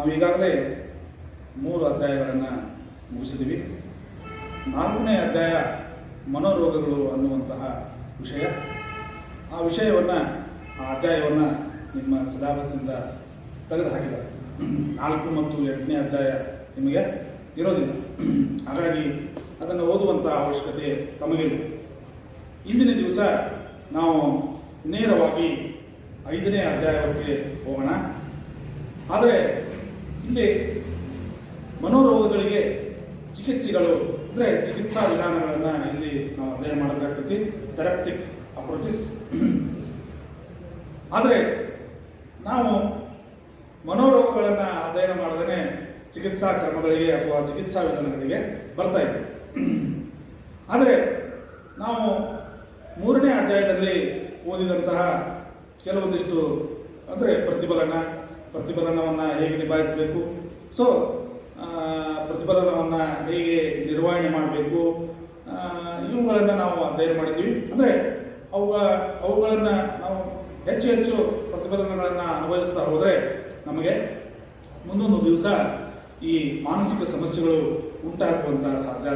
ನಾವೀಗಾಗಲೇ 3 ಅಧ್ಯಾಯಗಳನ್ನು ಮುಗಿಸಿದ್ದೀವಿ. 4ನೇ ಅಧ್ಯಾಯ ಮನೋರೋಗಗಳು ಅನ್ನುವಂತಹ ವಿಷಯ. ಆ ವಿಷಯವನ್ನು, ಆ ಅಧ್ಯಾಯವನ್ನು ನಿಮ್ಮ ಸಿಲೆಬಸ್ಸಿಂದ ತೆಗೆದು ಹಾಕಿದ್ದಾರೆ. 4 ಮತ್ತು 8ನೇ ಅಧ್ಯಾಯ ನಿಮಗೆ ಇರೋದಿಲ್ಲ. ಹಾಗಾಗಿ ಅದನ್ನು ಓದುವಂಥ ಅವಶ್ಯಕತೆ ತಮಗಿಲ್ಲ. ಇಂದಿನ ದಿವಸ ನಾವು ನೇರವಾಗಿ 5ನೇ ಅಧ್ಯಾಯಕ್ಕೆ ಹೋಗೋಣ. ಆದರೆ ಇಲ್ಲಿ ಮನೋರೋಗಗಳಿಗೆ ಚಿಕಿತ್ಸೆಗಳು ಅಂದರೆ ಚಿಕಿತ್ಸಾ ವಿಧಾನಗಳನ್ನು ಇಲ್ಲಿ ನಾವು ಅಧ್ಯಯನ ಮಾಡಬೇಕಾಗ್ತೈತಿ, ಥೆರಪ್ಟಿಕ್ ಅಪ್ರೋಚಸ್. ಆದರೆ ನಾವು ಮನೋರೋಗಗಳನ್ನು ಅಧ್ಯಯನ ಮಾಡದೇ ಚಿಕಿತ್ಸಾ ಕ್ರಮಗಳಿಗೆ ಅಥವಾ ಚಿಕಿತ್ಸಾ ವಿಧಾನಗಳಿಗೆ ಬರ್ತಾ ಇದ್ದೀವಿ. ಆದರೆ ನಾವು 3ನೇ ಅಧ್ಯಾಯದಲ್ಲಿ ಓದಿದಂತಹ ಕೆಲವೊಂದಿಷ್ಟು ಅಂದರೆ ಪ್ರತಿಫಲನವನ್ನು ಹೇಗೆ ನಿಭಾಯಿಸಬೇಕು, ಪ್ರತಿಫಲನವನ್ನು ಹೇಗೆ ನಿರ್ವಹಣೆ ಮಾಡಬೇಕು, ಇವುಗಳನ್ನು ನಾವು ಅಧ್ಯಯನ ಮಾಡಿದ್ದೀವಿ. ಅಂದರೆ ಅವುಗಳನ್ನು ನಾವು ಹೆಚ್ಚು ಪ್ರತಿಫಲನಗಳನ್ನು ಅನುಭವಿಸ್ತಾ ಹೋದರೆ ನಮಗೆ ಮುಂದೊಂದು ದಿವಸ ಈ ಮಾನಸಿಕ ಸಮಸ್ಯೆಗಳು ಉಂಟಾಗುವಂತಹ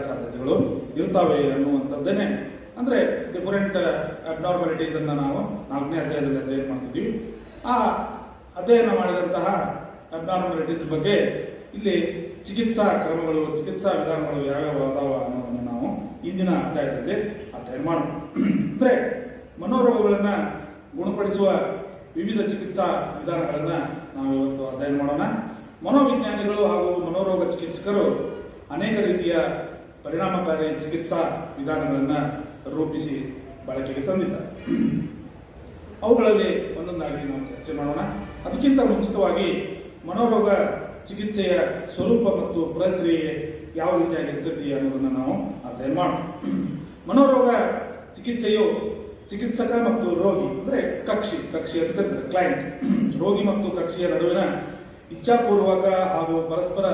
ಸಾಧ್ಯತೆಗಳು ಇರ್ತವೆ ಅನ್ನುವಂಥದ್ದೇನೆ. ಅಂದರೆ ಡಿಫರೆಂಟ್ ಅಬ್ನಾರ್ಮಾಲಿಟೀಸ್ ಅನ್ನು ನಾವು 4ನೇ ಅಧ್ಯಾಯದಲ್ಲಿ ಅಧ್ಯಯನ ಮಾಡ್ತಿದ್ವಿ. ಆ ಅಧ್ಯಯನ ಮಾಡಿದಂತಹ ಅಬ್ನಾರ್ಮಾಲಿಟೀಸ್ ಬಗ್ಗೆ ಇಲ್ಲಿ ಚಿಕಿತ್ಸಾ ಕ್ರಮಗಳು, ಚಿಕಿತ್ಸಾ ವಿಧಾನಗಳು ಯಾವ್ಯಾವ ಅದಾವ ಅನ್ನೋದನ್ನು ನಾವು ಇಂದಿನ ಅಧ್ಯಾಯದಲ್ಲಿ ಅಧ್ಯಯನ ಮಾಡೋಣ. ಅಂದರೆ ಮನೋರೋಗಗಳನ್ನು ಗುಣಪಡಿಸುವ ವಿವಿಧ ಚಿಕಿತ್ಸಾ ವಿಧಾನಗಳನ್ನು ನಾವು ಇವತ್ತು ಅಧ್ಯಯನ ಮಾಡೋಣ. ಮನೋವಿಜ್ಞಾನಿಗಳು ಹಾಗೂ ಮನೋರೋಗ ಚಿಕಿತ್ಸಕರು ಅನೇಕ ರೀತಿಯ ಪರಿಣಾಮಕಾರಿ ಚಿಕಿತ್ಸಾ ವಿಧಾನಗಳನ್ನು ರೂಪಿಸಿ ಬಳಕೆಗೆ ತಂದಿದ್ದಾರೆ. ಅವುಗಳಲ್ಲಿ ಒಂದೊಂದಾಗಿ ನಾವು ಚರ್ಚೆ ಮಾಡೋಣ. ಅದಕ್ಕಿಂತ ಮುಂಚಿತವಾಗಿ ಮನೋರೋಗ ಚಿಕಿತ್ಸೆಯ ಸ್ವರೂಪ ಮತ್ತು ಪ್ರಕ್ರಿಯೆ ಯಾವ ರೀತಿಯಾಗಿರ್ತೈತಿ ಅನ್ನೋದನ್ನು ನಾವು ಅಧ್ಯಯನ ಮಾಡೋಣ. ಮನೋರೋಗ ಚಿಕಿತ್ಸೆಯು ಚಿಕಿತ್ಸಕ ಮತ್ತು ರೋಗಿ ಅಂದರೆ ಕಕ್ಷಿ ಅಂತ ಕರೀತಾರೆ, ಕ್ಲೈಂಟ್, ರೋಗಿ ಮತ್ತು ಕಕ್ಷಿಯ ನಡುವಿನ ಇಚ್ಛಾಪೂರ್ವಕ ಹಾಗೂ ಪರಸ್ಪರ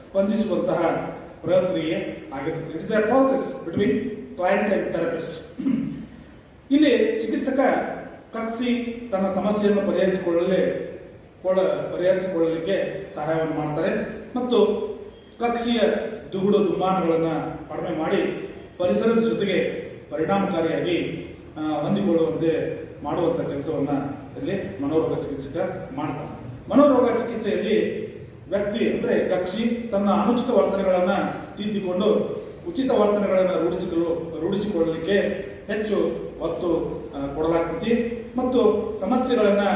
ಸ್ಪಂದಿಸುವಂತಹ ಪ್ರಕ್ರಿಯೆ ಆಗಿರ್ತದೆ. It's A process between client and therapist. ಇಲ್ಲಿ ಚಿಕಿತ್ಸಕ ಕಕ್ಷಿ ತನ್ನ ಸಮಸ್ಯೆಯನ್ನು ಪರಿಹರಿಸಿಕೊಳ್ಳಲಿಕ್ಕೆ ಸಹಾಯವನ್ನು ಮಾಡ್ತಾರೆ ಮತ್ತು ಕಕ್ಷಿಯ ದುಮ್ಮಾನಗಳನ್ನು ಕಡಿಮೆ ಮಾಡಿ ಪರಿಸರದ ಜೊತೆಗೆ ಪರಿಣಾಮಕಾರಿಯಾಗಿ ಹೊಂದಿಕೊಳ್ಳುವಂತೆ ಮಾಡುವಂಥ ಕೆಲಸವನ್ನು ಇಲ್ಲಿ ಮನೋರೋಗ ಚಿಕಿತ್ಸಕ ಮಾಡ್ತಾನೆ. ಮನೋರೋಗ ಚಿಕಿತ್ಸೆಯಲ್ಲಿ ವ್ಯಕ್ತಿ ಅಂದರೆ ಕಕ್ಷಿ ತನ್ನ ಅನುಚಿತ ವರ್ತನೆಗಳನ್ನು ತಿದ್ದಿಕೊಂಡು ಉಚಿತ ವರ್ತನೆಗಳನ್ನು ರೂಢಿಸಿಕೊಳ್ಳಲಿಕ್ಕೆ ಹೆಚ್ಚು ಒತ್ತು ಕೊಡಲಾಗ್ತದೆ ಮತ್ತು ಸಮಸ್ಯೆಗಳನ್ನು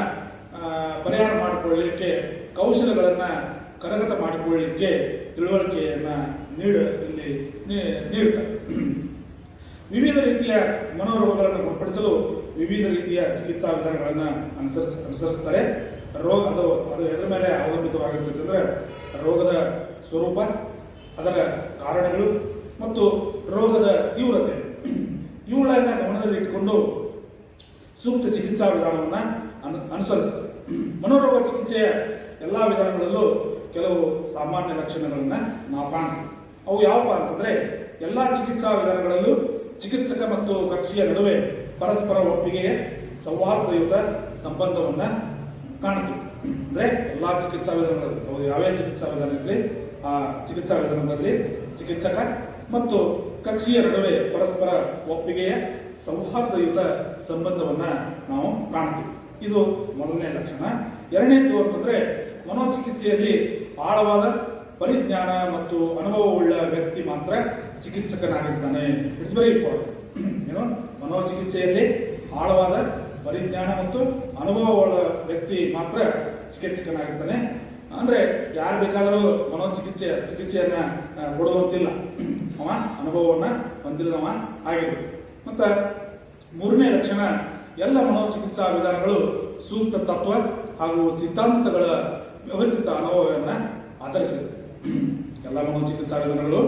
ಪರಿಹಾರ ಮಾಡಿಕೊಳ್ಳಲಿಕ್ಕೆ ಕೌಶಲಗಳನ್ನು ಕರಗತ ಮಾಡಿಕೊಳ್ಳಲಿಕ್ಕೆ ತಿಳುವಳಿಕೆಯನ್ನು ನೀಡುತ್ತಾರೆ. ವಿವಿಧ ರೀತಿಯ ಮನೋರೋಗಗಳನ್ನು ಗುಣಪಡಿಸಲು ವಿವಿಧ ರೀತಿಯ ಚಿಕಿತ್ಸಾ ವಿಧಾನಗಳನ್ನು ಅನುಸರಿಸ್ತಾರೆ. ಅದು ಎದರ ಮೇಲೆ ಅವಲಂಬಿತವಾಗಿರ್ತದೆ ಅಂದರೆ ರೋಗದ ಸ್ವರೂಪ, ಅದರ ಕಾರಣಗಳು ಮತ್ತು ರೋಗದ ತೀವ್ರತೆ ಇವುಗಳನ್ನು ಗಮನದಲ್ಲಿ ಇಟ್ಟುಕೊಂಡು ಸೂಕ್ತ ಚಿಕಿತ್ಸಾ ವಿಧಾನವನ್ನು ಅನುಸರಿಸ್ತಾರೆ. ಮನೋರೋಗ ಚಿಕಿತ್ಸೆಯ ಎಲ್ಲ ವಿಧಾನಗಳಲ್ಲೂ ಕೆಲವು ಸಾಮಾನ್ಯ ಲಕ್ಷಣಗಳನ್ನು ನಾವು ಕಾಣ್ತೀವಿ. ಅವು ಯಾವಪ್ಪ ಅಂತಂದರೆ ಎಲ್ಲ ಚಿಕಿತ್ಸಾ ವಿಧಾನಗಳಲ್ಲೂ ಚಿಕಿತ್ಸಕ ಮತ್ತು ಕಕ್ಷಿಯ ನಡುವೆ ಪರಸ್ಪರ ಒಪ್ಪಿಗೆಯ ಸೌಹಾರ್ದಯುತ ಸಂಬಂಧವನ್ನು ಕಾಣ್ತೀವಿ. ಅಂದರೆ ಎಲ್ಲ ಚಿಕಿತ್ಸಾ ವಿಧಾನಗಳಲ್ಲಿ ಯಾವ್ಯಾವ ಚಿಕಿತ್ಸಾ ವಿಧಾನ ಇರಲಿ ಆ ಚಿಕಿತ್ಸಾ ವಿಧಾನದಲ್ಲಿ ಚಿಕಿತ್ಸಕ ಮತ್ತು ಕಕ್ಷಿಯ ನಡುವೆ ಪರಸ್ಪರ ಒಪ್ಪಿಗೆಯ ಸೌಹಾರ್ದಯುತ ಸಂಬಂಧವನ್ನು ನಾವು ಕಾಣ್ತೀವಿ. ಇದು ಮೊದಲನೇ ಲಕ್ಷಣ. ಎರಡನೇದು ಅಂತಂದ್ರೆ ಮನೋಚಿಕಿತ್ಸೆಯಲ್ಲಿ ಆಳವಾದ ಪರಿಜ್ಞಾನ ಮತ್ತು ಅನುಭವವುಳ್ಳ ವ್ಯಕ್ತಿ ಮಾತ್ರ ಚಿಕಿತ್ಸಕನಾಗಿರ್ತಾನೆ. It's very important. ಮನೋಚಿಕಿತ್ಸೆಯಲ್ಲಿ ಆಳವಾದ ಪರಿಜ್ಞಾನ ಮತ್ತು ಅನುಭವವುಳ್ಳ ವ್ಯಕ್ತಿ ಮಾತ್ರ ಚಿಕಿತ್ಸಕನಾಗಿರ್ತಾನೆ. ಅಂದ್ರೆ ಯಾರು ಬೇಕಾದರೂ ಚಿಕಿತ್ಸೆಯನ್ನ ಕೊಡುವಂತಿಲ್ಲ, ಅವ ಅನುಭವವನ್ನ ಹೊಂದಿಲ್ಲವ ಆಗಿರ್ಬೇಕು. ಮತ್ತ ಮೂರನೇ ಲಕ್ಷಣ, ಎಲ್ಲ ಮನೋಚಿಕಿತ್ಸಾ ವಿಧಾನಗಳು ಸೂಕ್ತ ತತ್ವ ಹಾಗೂ ಸಿದ್ಧಾಂತಗಳ ವ್ಯವಸ್ಥಿತ ಅನುಭವವನ್ನ ಆಧರಿಸಿದೆ. ಎಲ್ಲ ಮನೋಚಿಕಿತ್ಸಾ ವಿಧಾನಗಳು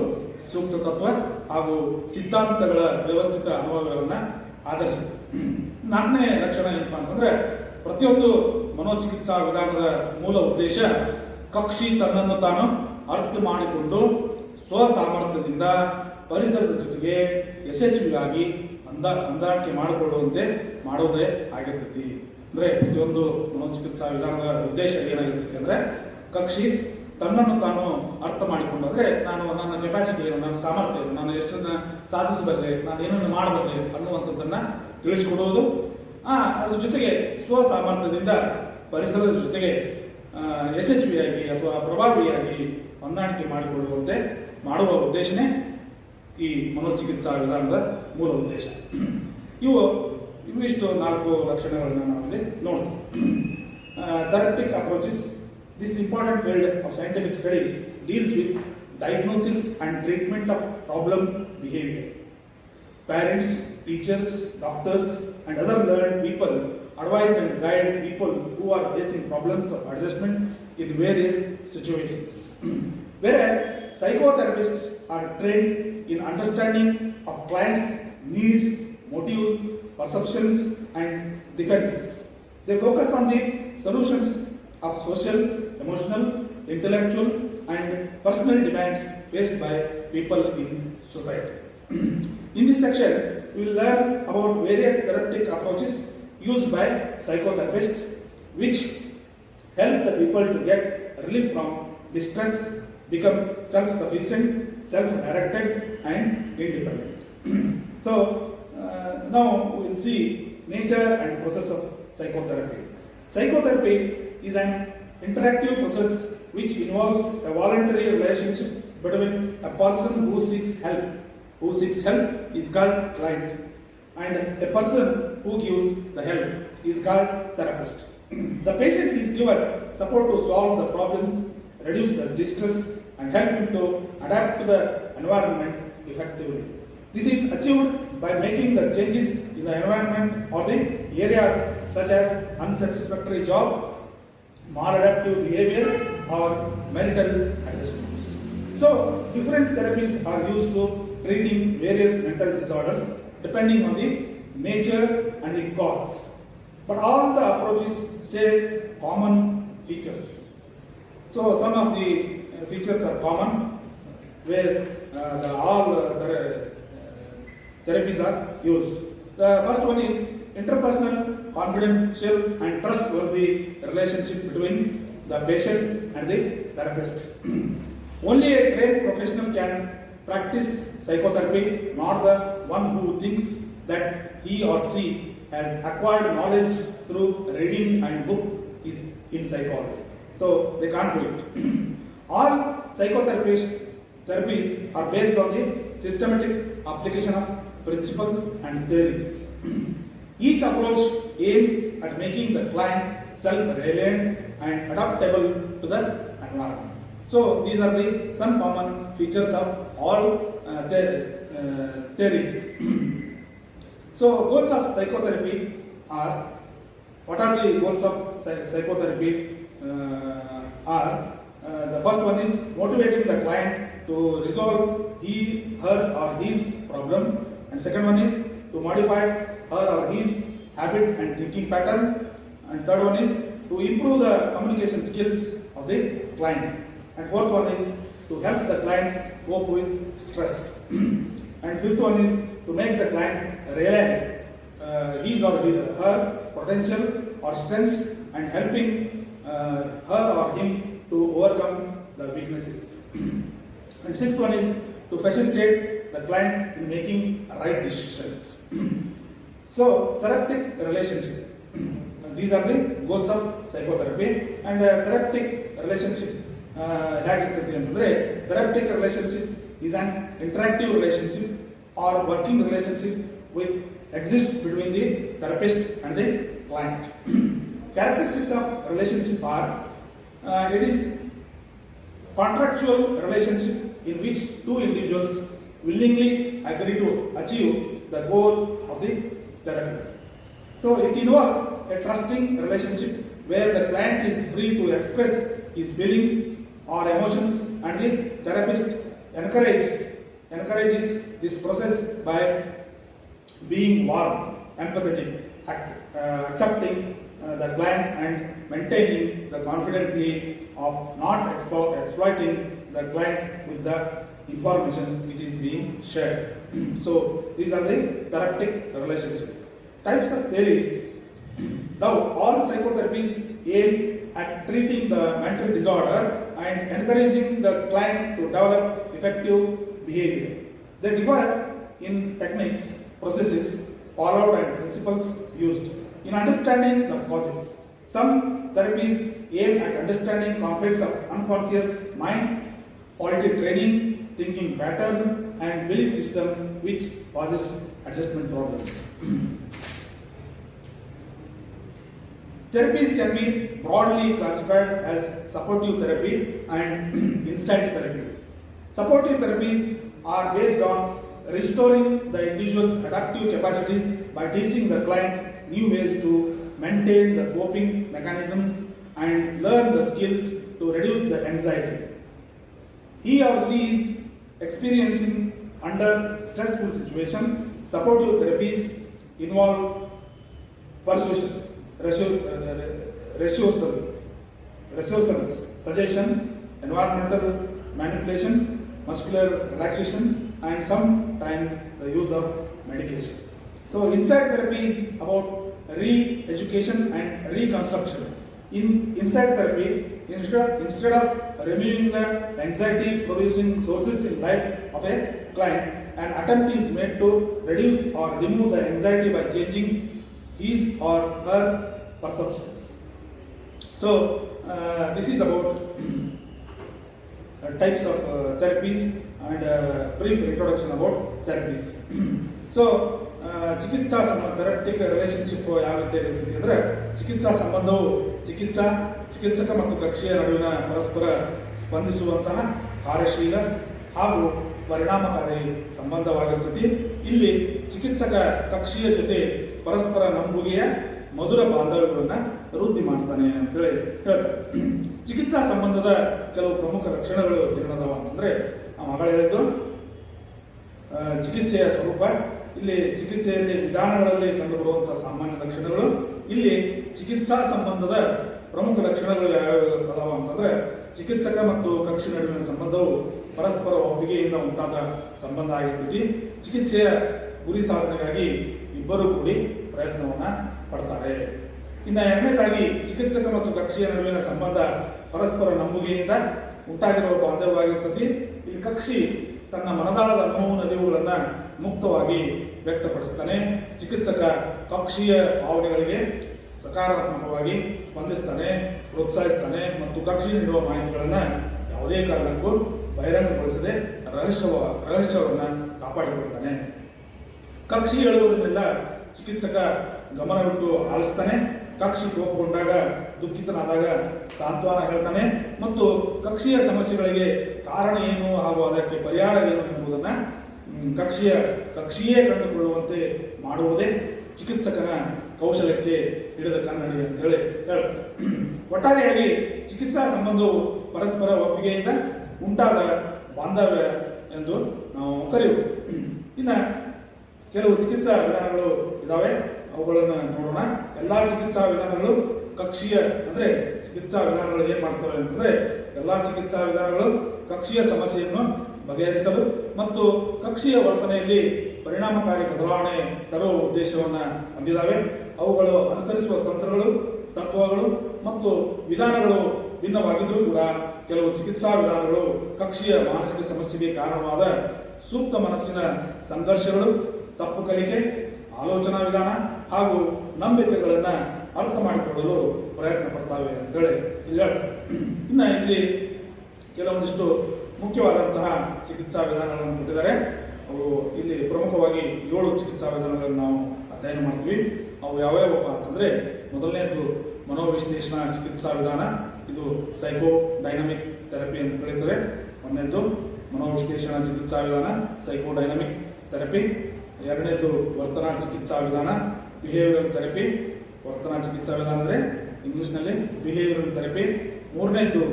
ಸೂಕ್ತ ತತ್ವ ಹಾಗೂ ಸಿದ್ಧಾಂತಗಳ ವ್ಯವಸ್ಥಿತ ಅನುಭವಗಳನ್ನ ಆಧರಿಸಿದೆ. ನಾಲ್ಕನೇ ಲಕ್ಷಣ ಏನಪ್ಪ ಅಂತಂದ್ರೆ, ಪ್ರತಿಯೊಂದು ಮನೋಚಿಕಿತ್ಸಾ ವಿಧಾನದ ಮೂಲ ಉದ್ದೇಶ ಕಕ್ಷಿ ತನ್ನನ್ನು ತಾನು ಅರ್ಥ ಮಾಡಿಕೊಂಡು ಸ್ವಸಾಮರ್ಥ್ಯದಿಂದ ಪರಿಸರದ ಜೊತೆಗೆ ಯಶಸ್ವಿಯಾಗಿ ಹೊಂದಾಣಿಕೆ ಮಾಡಿಕೊಳ್ಳುವಂತೆ ಮಾಡುವುದೇ ಆಗಿರ್ತೈತಿ. ಅಂದ್ರೆ ಪ್ರತಿಯೊಂದು ಮನೋಚಿಕಿತ್ಸಾ ವಿಧಾನದ ಉದ್ದೇಶ ಏನಾಗಿರ್ತೈತಿ ಅಂದ್ರೆ, ಕಕ್ಷಿ ತನ್ನನ್ನು ತಾನು ಅರ್ಥ ಮಾಡಿಕೊಂಡು, ಅಂದರೆ ನಾನು ನನ್ನ ಕೆಪಾಸಿಟಿ ಏನು, ನನ್ನ ಸಾಮರ್ಥ್ಯ ಏನು, ನಾನು ಎಷ್ಟನ್ನ ಸಾಧಿಸಬಲ್ಲೆ, ನಾನು ಏನನ್ನು ಮಾಡಬಲ್ಲೆ ಅನ್ನುವಂಥದ್ದನ್ನು ತಿಳಿಸಿಕೊಡುವುದು. ಅದ್ರ ಜೊತೆಗೆ ಸ್ವ ಸಾಮರ್ಥ್ಯದಿಂದ ಪರಿಸರದ ಜೊತೆಗೆ ಯಶಸ್ವಿಯಾಗಿ ಅಥವಾ ಪ್ರಭಾವಿಯಾಗಿ ಹೊಂದಾಣಿಕೆ ಮಾಡಿಕೊಳ್ಳುವಂತೆ ಮಾಡುವ ಉದ್ದೇಶನೇ ಈ ಮನೋಚಿಕಿತ್ಸಾ ವಿಧಾನದ ಮೂಲ ಉದ್ದೇಶ. ಇವಿಷ್ಟು 4 ಲಕ್ಷಣಗಳನ್ನು ನಾವಿಲ್ಲಿ ನೋಡ್ತೀವಿ. ಥೆರಪ್ಟಿಕ್ approaches. This important field of scientific study deals with diagnosis and treatment of problem behavior. Parents, teachers, doctors, and other learned people advise and guide people who are facing problems of adjustment in various situations. Whereas psychotherapists are trained in understanding of clients' needs, motives, perceptions, and defenses. They focus on the solutions of social, emotional, intellectual, and personal demands faced by people in society. In this section, we will learn about various therapeutic approaches used by psychotherapists, which help the people to get relief from distress, become self-sufficient, self-directed, and independent. So, now we will see nature and process of psychotherapy. Psychotherapy is an interactive process which involves a voluntary relationship between a person who seeks help. Who seeks help is called client, and a person who gives the help is called therapist. The patient is given support to solve the problems, reduce the distress, and help him to adapt to the environment effectively. This is achieved by making the changes in the environment or the areas such as unsatisfactory job, maladaptive behaviors, or marital adjustments. So, different therapies are used to treating various mental disorders depending on the nature and the cause. But all the approaches share common features. So, some of the features are common where all therapies are used. The first one is interpersonal, confidential, and trustworthy relationship between the patient and the therapist. Only a trained professional can practice psychotherapy, not the one who thinks that he or she has acquired knowledge through reading and book is in psychology. So they can't do it. All therapies are based on the systematic application of principles and theories. Each approach aims at making the client self-reliant and adaptable to the environment. So these are some common features of all theories. So goals of psychotherapy are, what are the goals of psychotherapy? The first one is motivating the client to resolve her or his problem, and second one is to modify her or his habit and thinking pattern, and third one is to improve the communication skills of the client, and fourth one is to help the client cope with stress, and fifth one is to make the client realize his or her potential or strengths and helping her or him to overcome the weaknesses, and sixth one is to facilitate the client in making right decisions. So, therapeutic relationship. These are the goals of psychotherapy. And therapeutic relationship, therapeutic relationship is an interactive relationship or working relationship which exists between the therapist and the client. Characteristics of relationship are, it is contractual relationship in which two individuals willingly agree to achieve the goal of the therapy. So it involves a trusting relationship where the client is free to express his feelings or emotions, and the therapist encourages this process by being warm, empathetic, accepting the client, and maintaining the confidently of not exploiting the client with the information which is being shared. So these are the therapeutic relationship. Types of theories. Now all psychotherapies aim at treating the mental disorder and encouraging the client to develop effective behavior. They differ in techniques, processes followed, and principles used in understanding the causes. Some therapies aim at understanding conflicts of unconscious mind, quality training, thinking pattern, and belief system which causes adjustment problems. Therapies can be broadly classified as supportive therapy and insight therapy. Supportive therapies are based on restoring the individual's adaptive capacities by teaching the client new ways to maintain the coping mechanisms and learn the skills to reduce the anxiety he or she is experiencing under stressful situation. Supportive therapies involve persuasion, reassurance, suggestion, environmental manipulation, muscular relaxation, and sometimes the use of medication. So insight therapy is about re-education and reconstruction. In insight therapy, instead of removing the anxiety producing sources in life of a client, an attempt is made to reduce or remove the anxiety by changing his or her perceptions. So this is about types of therapies and brief introduction about therapies. So ಚಿಕಿತ್ಸಾ ಸಂಬಂಧ ಥೆರಪ್ಟಿಕ್ relationship ಯಾವ ರೀತಿ ಇರ್ತೈತಿ ಅಂದ್ರೆ, ಚಿಕಿತ್ಸಾ ಸಂಬಂಧವು ಚಿಕಿತ್ಸಕ ಮತ್ತು ಕಕ್ಷಿಯ ನಡುವಿನ ಪರಸ್ಪರ ಸ್ಪಂದಿಸುವಂತಹ ಕಾರ್ಯಶೀಲ ಹಾಗೂ ಪರಿಣಾಮಕಾರಿ ಸಂಬಂಧವಾಗಿರ್ತೈತಿ. ಇಲ್ಲಿ ಚಿಕಿತ್ಸಕ ಕಕ್ಷಿಯ ಜೊತೆ ಪರಸ್ಪರ ನಂಬುಗೆಯ ಮಧುರ ಬಾಂಧವ್ಯಗಳನ್ನ ವೃದ್ಧಿ ಮಾಡ್ತಾನೆ ಅಂತೇಳಿ ಹೇಳ್ತಾರೆ. ಚಿಕಿತ್ಸಾ ಸಂಬಂಧದ ಕೆಲವು ಪ್ರಮುಖ ಲಕ್ಷಣಗಳು ಏನದಾವ ಅಂತಂದ್ರೆ, ನಾವು ಮಗಳು ಹೇಳಿದ್ದು ಚಿಕಿತ್ಸೆಯ ಸ್ವರೂಪ, ಇಲ್ಲಿ ಚಿಕಿತ್ಸೆಯಲ್ಲಿ ವಿಧಾನಗಳಲ್ಲಿ ಕಂಡುಬರುವಂತಹ ಸಾಮಾನ್ಯ ಲಕ್ಷಣಗಳು. ಇಲ್ಲಿ ಚಿಕಿತ್ಸಾ ಸಂಬಂಧದ ಪ್ರಮುಖ ಲಕ್ಷಣಗಳು ಯಾವ್ಯಾವ ಅದಾವ ಅಂತಂದ್ರೆ, ಚಿಕಿತ್ಸಕ ಮತ್ತು ಕಕ್ಷಿ ನಡುವಿನ ಸಂಬಂಧವು ಪರಸ್ಪರ ಒಪ್ಪಿಗೆಯಿಂದ ಉಂಟಾದ ಸಂಬಂಧ ಆಗಿರ್ತೈತಿ. ಚಿಕಿತ್ಸೆಯ ಗುರಿ ಸಾಧನೆಗಾಗಿ ಇಬ್ಬರು ಕೂಡಿ ಪ್ರಯತ್ನವನ್ನ ಪಡ್ತಾರೆ. ಇನ್ನು ಎರಡನೇದಾಗಿ, ಚಿಕಿತ್ಸಕ ಮತ್ತು ಕಕ್ಷಿಯ ನಡುವಿನ ಸಂಬಂಧ ಪರಸ್ಪರ ನಂಬುಗೆಯಿಂದ ಉಂಟಾಗಿರುವ ಬಾಂಧವ್ಯವಾಗಿರ್ತೈತಿ. ಇಲ್ಲಿ ಕಕ್ಷಿ ತನ್ನ ಮನದಾಳದ ನೋವು ನಲಿವುಗಳನ್ನ ಮುಕ್ತವಾಗಿ ವ್ಯಕ್ತಪಡಿಸ್ತಾನೆ. ಚಿಕಿತ್ಸಕ ಕಕ್ಷಿಯ ಭಾವನೆಗಳಿಗೆ ಸಕಾರಾತ್ಮಕವಾಗಿ ಸ್ಪಂದಿಸ್ತಾನೆ, ಪ್ರೋತ್ಸಾಹಿಸ್ತಾನೆ ಮತ್ತು ಕಕ್ಷಿ ನೀಡುವ ಮಾಹಿತಿಗಳನ್ನ ಯಾವುದೇ ಕಾರಣಕ್ಕೂ ಬಹಿರಂಗಗೊಳಿಸದೆ ರಹಸ್ಯವನ್ನ ಕಾಪಾಡಿಕೊಳ್ತಾನೆ. ಕಕ್ಷಿ ಹೇಳುವುದನ್ನೆಲ್ಲ ಚಿಕಿತ್ಸಕ ಗಮನವಿಟ್ಟು ಆಲಿಸ್ತಾನೆ. ಕಕ್ಷಿ ಕೋಪಗೊಂಡಾಗ, ದುಃಖಿತನಾದಾಗ ಸಾಂತ್ವನ ಹೇಳ್ತಾನೆ ಮತ್ತು ಕಕ್ಷಿಯ ಸಮಸ್ಯೆಗಳಿಗೆ ಕಾರಣ ಏನು ಹಾಗೂ ಅದಕ್ಕೆ ಪರಿಹಾರ ಏನು ಎಂಬುದನ್ನ ಕಕ್ಷಿಯೇ ಕಂಡುಕೊಳ್ಳುವಂತೆ ಮಾಡುವುದೇ ಚಿಕಿತ್ಸಕನ ಕೌಶಲ್ಯಕ್ಕೆ ಹಿಡಿದ ಕನ್ನಡಿ ಅಂತ ಹೇಳಿ ಹೇಳ್ತಾರೆ. ಒಟ್ಟಾರೆಯಾಗಿ ಚಿಕಿತ್ಸಾ ಸಂಬಂಧವು ಪರಸ್ಪರ ಒಪ್ಪಿಗೆಯಿಂದ ಉಂಟಾದ ಬಾಂಧವ್ಯ ಎಂದು ನಾವು ಕರೆಯುವುದು. ಇನ್ನ ಕೆಲವು ಚಿಕಿತ್ಸಾ ವಿಧಾನಗಳು ಇದಾವೆ, ಅವುಗಳನ್ನು ನೋಡೋಣ. ಎಲ್ಲಾ ಚಿಕಿತ್ಸಾ ವಿಧಾನಗಳು ಕಕ್ಷಿಯ ಅಂದ್ರೆ ಚಿಕಿತ್ಸಾ ವಿಧಾನಗಳು ಏನ್ ಮಾಡ್ತವೆ ಅಂತಂದ್ರೆ, ಎಲ್ಲಾ ಚಿಕಿತ್ಸಾ ವಿಧಾನಗಳು ಕಕ್ಷಿಯ ಸಮಸ್ಯೆಯನ್ನು ಬಗೆಹರಿಸಲು ಮತ್ತು ಕಕ್ಷಿಯ ವರ್ತನೆಯಲ್ಲಿ ಪರಿಣಾಮಕಾರಿ ಬದಲಾವಣೆ ತರುವ ಉದ್ದೇಶವನ್ನ ಹೊಂದಿದ್ದಾವೆ. ಅವುಗಳು ಅನುಸರಿಸುವ ತಂತ್ರಗಳು, ತತ್ವಗಳು ಮತ್ತು ವಿಧಾನಗಳು ಭಿನ್ನವಾಗಿದ್ರೂ ಕೂಡ ಕೆಲವು ಚಿಕಿತ್ಸಾ ವಿಧಾನಗಳು ಕಕ್ಷಿಯ ಮಾನಸಿಕ ಸಮಸ್ಯೆಗೆ ಕಾರಣವಾದ ಸೂಕ್ತ ಮನಸ್ಸಿನ ಸಂಘರ್ಷಗಳು, ತಪ್ಪು ಕಲಿಕೆ, ಆಲೋಚನಾ ವಿಧಾನ ಹಾಗೂ ನಂಬಿಕೆಗಳನ್ನ ಅರ್ಥ ಮಾಡಿಕೊಳ್ಳಲು ಪ್ರಯತ್ನ ಪಡ್ತಾವೆ ಅಂತೇಳಿ ಇಲ್ಲಿ ಹೇಳ್ತಾರೆ. ಇನ್ನು ಇಲ್ಲಿ ಕೆಲವೊಂದಿಷ್ಟು ಮುಖ್ಯವಾದಂತಹ ಚಿಕಿತ್ಸಾ ವಿಧಾನಗಳನ್ನು ಕೊಟ್ಟಿದ್ದಾರೆ. ಅವು ಇಲ್ಲಿ ಪ್ರಮುಖವಾಗಿ 7 ಚಿಕಿತ್ಸಾ ವಿಧಾನಗಳನ್ನು ನಾವು ಅಧ್ಯಯನ ಮಾಡ್ತೀವಿ. ಅವು ಯಾವ್ಯಾವಪ್ಪ ಅಂತಂದ್ರೆ, ಮೊದಲನೇದು ಮನೋವಿಶ್ಲೇಷಣಾ ಚಿಕಿತ್ಸಾ ವಿಧಾನ. ಇದು ಸೈಕೋ ಡೈನಮಿಕ್ ಥೆರಪಿ ಅಂತ ಕರೀತಾರೆ. ಒಂದನೇದು ಮನೋವಿಶ್ಲೇಷಣಾ ಚಿಕಿತ್ಸಾ ವಿಧಾನ, ಸೈಕೋ ಡೈನಮಿಕ್ ಥೆರಪಿ. ಎರಡನೇದು ವರ್ತನಾ ಚಿಕಿತ್ಸಾ ವಿಧಾನ, ಬಿಹೇವಿಯರಲ್ ಥೆರಪಿ. ವರ್ತನಾ ಚಿಕಿತ್ಸಾ ವಿಧಾನ ಅಂದ್ರೆ ಇಂಗ್ಲಿಷ್ನಲ್ಲಿ ಬಿಹೇವಿಯರಲ್ ಥೆರಪಿ. ಮೂರನೇದು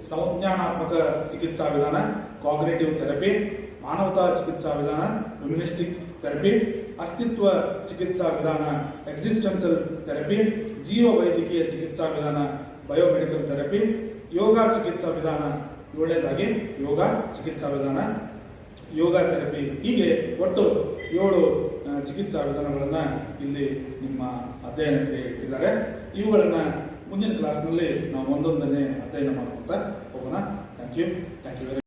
ಸಂಜ್ಞಾನಾತ್ಮಕ ಚಿಕಿತ್ಸಾ ವಿಧಾನ, ಕಾಗ್ನಿಟಿವ್ ಥೆರಪಿ. ಮಾನವತಾ ಚಿಕಿತ್ಸಾ ವಿಧಾನ, ಹ್ಯೂಮನಿಸ್ಟಿಕ್ ಥೆರಪಿ. ಅಸ್ತಿತ್ವ ಚಿಕಿತ್ಸಾ ವಿಧಾನ, ಎಕ್ಸಿಸ್ಟೆನ್ಷಿಯಲ್ ಥೆರಪಿ. ಜೀವ ವೈದ್ಯಕೀಯ ಚಿಕಿತ್ಸಾ ವಿಧಾನ, ಬಯೋಮೆಡಿಕಲ್ ಥೆರಪಿ. ಯೋಗ ಚಿಕಿತ್ಸಾ ವಿಧಾನ, ಏಳನೇದಾಗಿ ಯೋಗ ಚಿಕಿತ್ಸಾ ವಿಧಾನ, ಯೋಗ ಥೆರಪಿ. ಹೀಗೆ ಒಟ್ಟು 7 ಚಿಕಿತ್ಸಾ ವಿಧಾನಗಳನ್ನ ಇಲ್ಲಿ ನಿಮ್ಮ ಅಧ್ಯಯನಕ್ಕೆ ಇಟ್ಟಿದ್ದಾರೆ. ಇವುಗಳನ್ನ ಮುಂದಿನ ಕ್ಲಾಸ್ನಲ್ಲಿ ನಾವು ಒಂದೊಂದನ್ನೇ ಅಧ್ಯಯನ ಮಾಡ್ಕೊತಾ ಹೋಗೋಣ. Thank you very